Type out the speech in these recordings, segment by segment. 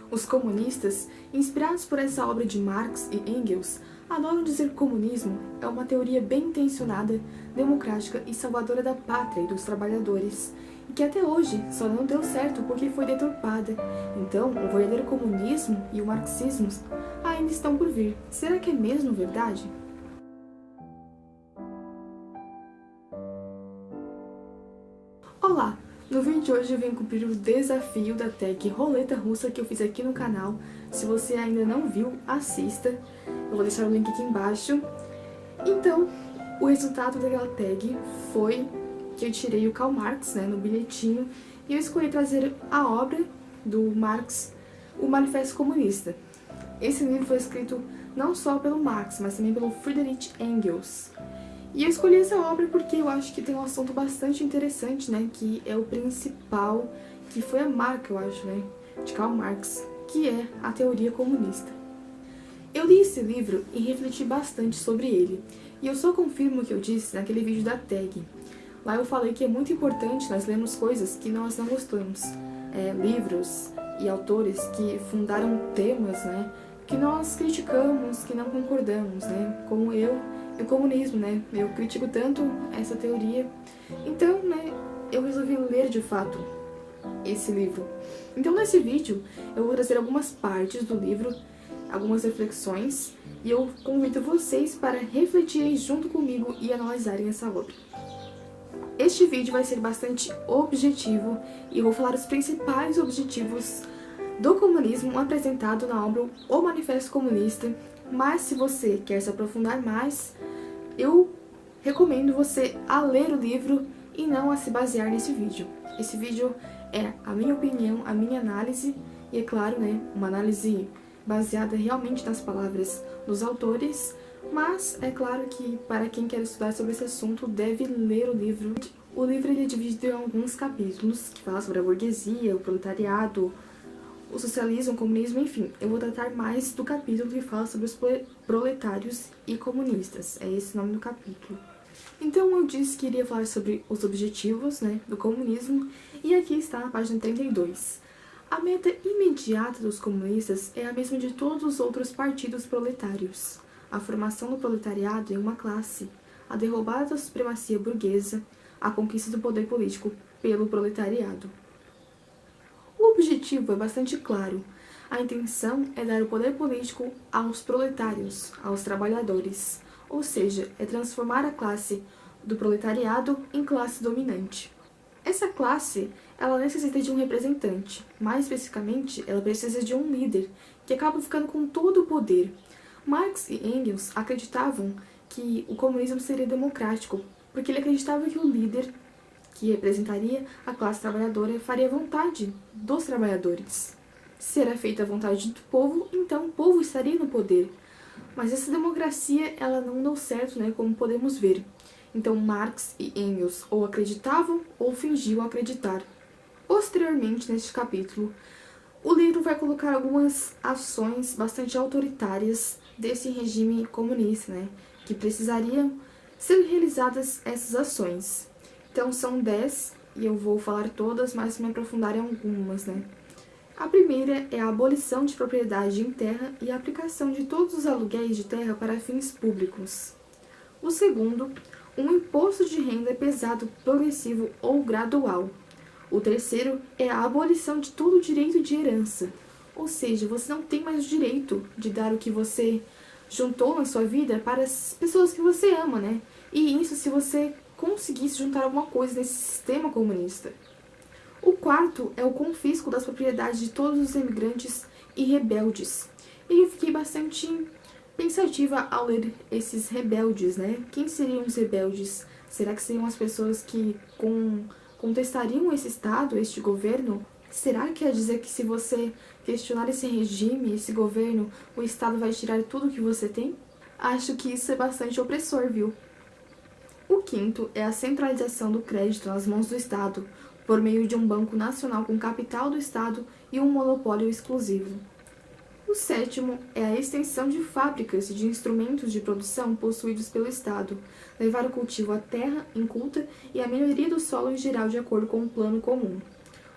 Os comunistas, inspirados por essa obra de Marx e Engels, adoram dizer que o comunismo é uma teoria bem intencionada, democrática e salvadora da pátria e dos trabalhadores, e que até hoje só não deu certo porque foi deturpada. Então, o verdadeiro comunismo e o marxismo ainda estão por vir. Será que é mesmo verdade? Olá! No vídeo de hoje eu vim cumprir o desafio da tag Roleta Russa que eu fiz aqui no canal. Se você ainda não viu, assista. Eu vou deixar o link aqui embaixo. Então, o resultado daquela tag foi que eu tirei o Karl Marx, no bilhetinho, e eu escolhi trazer a obra do Marx, o Manifesto Comunista. Esse livro foi escrito não só pelo Marx, mas também pelo Friedrich Engels. E eu escolhi essa obra porque eu acho que tem um assunto bastante interessante, que é o principal, que foi a marca, eu acho, de Karl Marx, que é a teoria comunista. Eu li esse livro e refleti bastante sobre ele, e eu só confirmo o que eu disse naquele vídeo da tag. Lá eu falei que é muito importante nós lermos coisas que nós não gostamos, livros e autores que fundaram temas, que nós criticamos, que não concordamos, como eu e o comunismo, eu critico tanto essa teoria. Então, eu resolvi ler de fato esse livro. Então, nesse vídeo, eu vou trazer algumas partes do livro, algumas reflexões, e eu convido vocês para refletirem junto comigo e analisarem essa obra. Este vídeo vai ser bastante objetivo e eu vou falar os principais objetivos do comunismo apresentado na obra O Manifesto Comunista, mas se você quer se aprofundar mais, eu recomendo você a ler o livro e não a se basear nesse vídeo. Esse vídeo é a minha opinião, a minha análise, e é claro, uma análise baseada realmente nas palavras dos autores, mas é claro que para quem quer estudar sobre esse assunto deve ler o livro. O livro ele é dividido em alguns capítulos que falam sobre a burguesia, o proletariado, o socialismo, o comunismo, enfim. Eu vou tratar mais do capítulo que fala sobre os proletários e comunistas. É esse o nome do capítulo. Então eu disse que iria falar sobre os objetivos do comunismo, e aqui está na página 32. A meta imediata dos comunistas é a mesma de todos os outros partidos proletários: a formação do proletariado em uma classe, a derrubada da supremacia burguesa, a conquista do poder político pelo proletariado. O objetivo é bastante claro. A intenção é dar o poder político aos proletários, aos trabalhadores, ou seja, é transformar a classe do proletariado em classe dominante. Essa classe, ela necessita de um representante, mais especificamente, ela precisa de um líder, que acaba ficando com todo o poder. Marx e Engels acreditavam que o comunismo seria democrático, porque ele acreditava que o líder, que representaria a classe trabalhadora, faria a vontade dos trabalhadores. Se era feita a vontade do povo, então o povo estaria no poder. Mas essa democracia, ela não deu certo, como podemos ver. Então Marx e Engels ou acreditavam ou fingiam acreditar. Posteriormente, neste capítulo, o livro vai colocar algumas ações bastante autoritárias desse regime comunista, que precisariam ser realizadas essas ações. Então são 10, e eu vou falar todas, mas me aprofundar em algumas, A primeira é a abolição de propriedade em terra e a aplicação de todos os aluguéis de terra para fins públicos. O segundo, um imposto de renda pesado, progressivo ou gradual. O terceiro é a abolição de todo o direito de herança, ou seja, você não tem mais o direito de dar o que você juntou na sua vida para as pessoas que você ama, E isso se você conseguisse juntar alguma coisa nesse sistema comunista. O quarto é o confisco das propriedades de todos os imigrantes e rebeldes. E eu fiquei bastante pensativa ao ler esses rebeldes, Quem seriam os rebeldes? Será que seriam as pessoas que contestariam esse Estado, este governo? Será que quer dizer que se você questionar esse regime, esse governo, o Estado vai tirar tudo que você tem? Acho que isso é bastante opressor, viu? O quinto é a centralização do crédito nas mãos do Estado, por meio de um banco nacional com capital do Estado e um monopólio exclusivo. O sétimo é a extensão de fábricas e de instrumentos de produção possuídos pelo Estado, levar o cultivo à terra inculta e a melhoria do solo em geral de acordo com um plano comum.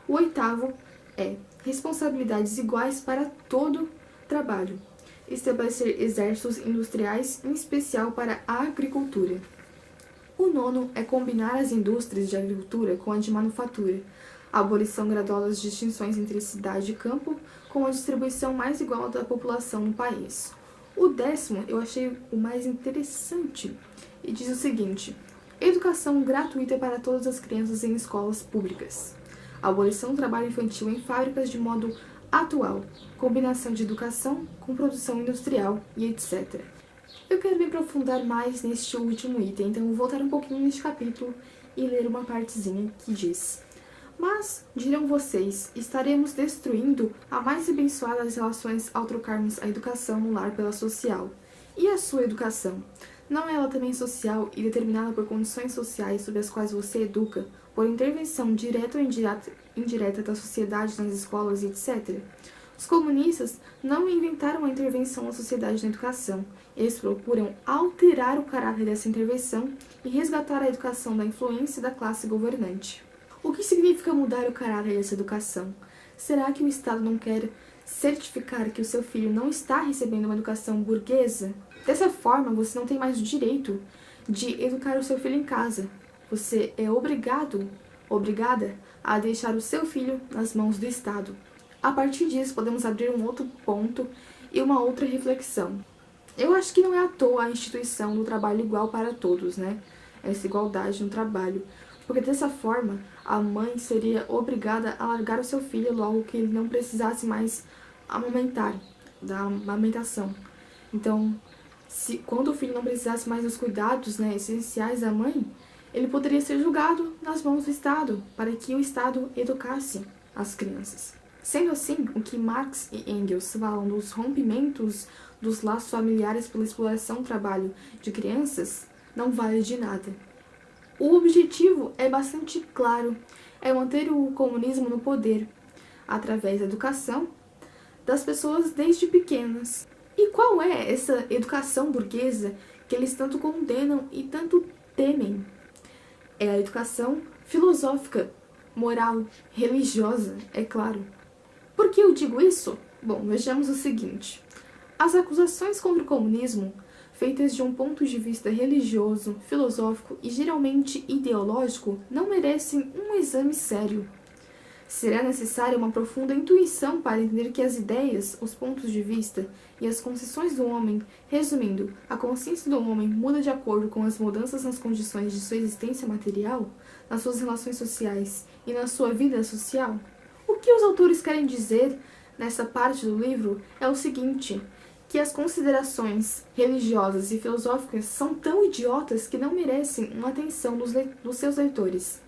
O oitavo é responsabilidades iguais para todo trabalho, estabelecer exércitos industriais, em especial para a agricultura. O nono é combinar as indústrias de agricultura com a de manufatura, a abolição gradual das distinções entre cidade e campo, com a distribuição mais igual da população no país. O 10º eu achei o mais interessante e diz o seguinte: educação gratuita para todas as crianças em escolas públicas. Abolição do trabalho infantil em fábricas de modo atual, combinação de educação com produção industrial e etc. Eu quero me aprofundar mais neste último item, então vou voltar um pouquinho neste capítulo e ler uma partezinha que diz: mas, dirão vocês, estaremos destruindo a mais abençoada das relações ao trocarmos a educação no lar pela social. E a sua educação? Não é ela também social e determinada por condições sociais sobre as quais você educa, por intervenção direta ou indireta da sociedade nas escolas e etc.? Os comunistas não inventaram a intervenção da sociedade na educação. Eles procuram alterar o caráter dessa intervenção e resgatar a educação da influência da classe governante. O que significa mudar o caráter dessa educação? Será que o Estado não quer certificar que o seu filho não está recebendo uma educação burguesa? Dessa forma, você não tem mais o direito de educar o seu filho em casa. Você é obrigada a deixar o seu filho nas mãos do Estado. A partir disso, podemos abrir um outro ponto e uma outra reflexão. Eu acho que não é à toa a instituição do trabalho igual para todos, né? Essa igualdade no trabalho. Porque dessa forma, a mãe seria obrigada a largar o seu filho logo que ele não precisasse mais amamentar, da amamentação. Então, quando o filho não precisasse mais dos cuidados, né, essenciais da mãe, ele poderia ser julgado nas mãos do Estado, para que o Estado educasse as crianças. Sendo assim, o que Marx e Engels falam dos rompimentos dos laços familiares pela exploração do trabalho de crianças não vale de nada. O objetivo é bastante claro, é manter o comunismo no poder, através da educação das pessoas desde pequenas. E qual é essa educação burguesa que eles tanto condenam e tanto temem? É a educação filosófica, moral, religiosa, é claro. Por que eu digo isso? Bom, vejamos o seguinte. As acusações contra o comunismo, feitas de um ponto de vista religioso, filosófico e geralmente ideológico, não merecem um exame sério. Será necessária uma profunda intuição para entender que as ideias, os pontos de vista e as concessões do homem, resumindo, a consciência do homem muda de acordo com as mudanças nas condições de sua existência material, nas suas relações sociais e na sua vida social. O que os autores querem dizer nessa parte do livro é o seguinte: que as considerações religiosas e filosóficas são tão idiotas que não merecem uma atenção dos seus leitores.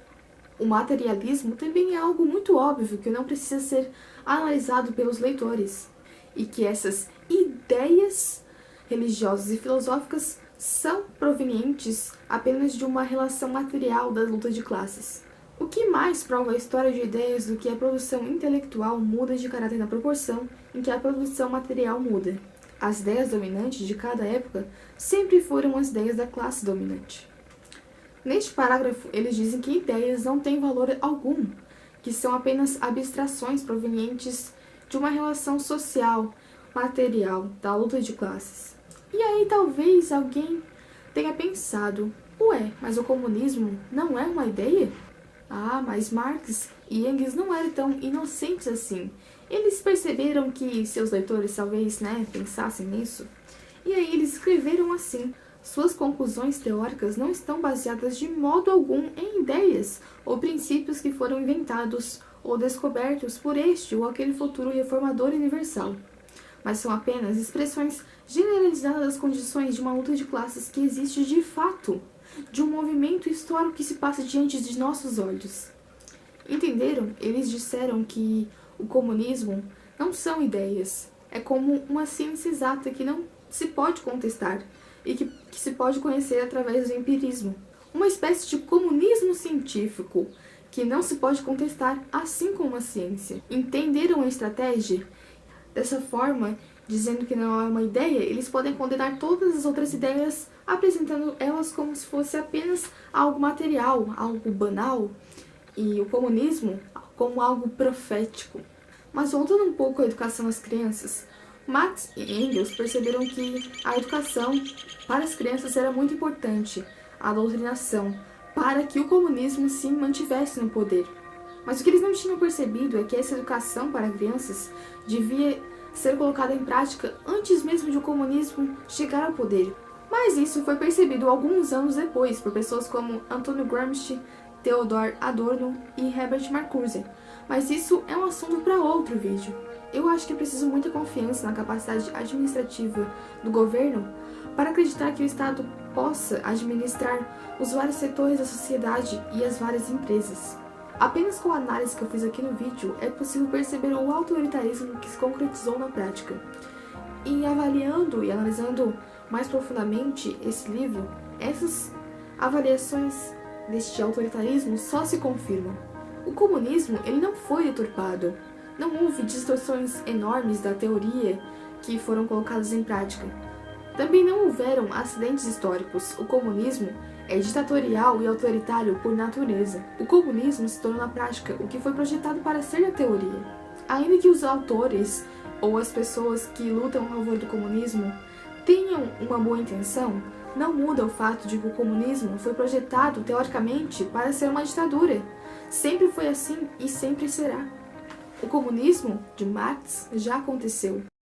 O materialismo também é algo muito óbvio que não precisa ser analisado pelos leitores, e que essas ideias religiosas e filosóficas são provenientes apenas de uma relação material da luta de classes. O que mais prova a história de ideias do que a produção intelectual muda de caráter na proporção em que a produção material muda? As ideias dominantes de cada época sempre foram as ideias da classe dominante. Neste parágrafo, eles dizem que ideias não têm valor algum, que são apenas abstrações provenientes de uma relação social, material, da luta de classes. E aí talvez alguém tenha pensado: ué, mas o comunismo não é uma ideia? Ah, mas Marx e Engels não eram tão inocentes assim. Eles perceberam que seus leitores talvez, pensassem nisso. E aí eles escreveram assim: suas conclusões teóricas não estão baseadas de modo algum em ideias ou princípios que foram inventados ou descobertos por este ou aquele futuro reformador universal, mas são apenas expressões generalizadas das condições de uma luta de classes que existe de fato, de um movimento histórico que se passa diante de nossos olhos. Entenderam? Eles disseram que o comunismo não são ideias, é como uma ciência exata que não se pode contestar e que se pode conhecer através do empirismo. Uma espécie de comunismo científico que não se pode contestar, assim como a ciência. Entenderam a estratégia? Dessa forma, dizendo que não é uma ideia, eles podem condenar todas as outras ideias, apresentando elas como se fosse apenas algo material, algo banal, e o comunismo como algo profético. Mas voltando um pouco à educação das crianças, Marx e Engels perceberam que a educação para as crianças era muito importante, a doutrinação, para que o comunismo se mantivesse no poder. Mas o que eles não tinham percebido é que essa educação para crianças devia ser colocada em prática antes mesmo de o comunismo chegar ao poder. Mas isso foi percebido alguns anos depois por pessoas como Antônio Gramsci, Theodor Adorno e Herbert Marcuse. Mas isso é um assunto para outro vídeo. Eu acho que é preciso muita confiança na capacidade administrativa do governo para acreditar que o Estado possa administrar os vários setores da sociedade e as várias empresas. Apenas com a análise que eu fiz aqui no vídeo é possível perceber o autoritarismo que se concretizou na prática. E avaliando e analisando mais profundamente esse livro, essas avaliações deste autoritarismo só se confirmam. O comunismo ele não foi deturpado. Não houve distorções enormes da teoria que foram colocadas em prática. Também não houveram acidentes históricos. O comunismo é ditatorial e autoritário por natureza. O comunismo se tornou na prática o que foi projetado para ser a teoria. Ainda que os autores ou as pessoas que lutam a favor do comunismo tenham uma boa intenção, não muda o fato de que o comunismo foi projetado teoricamente para ser uma ditadura. Sempre foi assim e sempre será. O comunismo de Marx já aconteceu.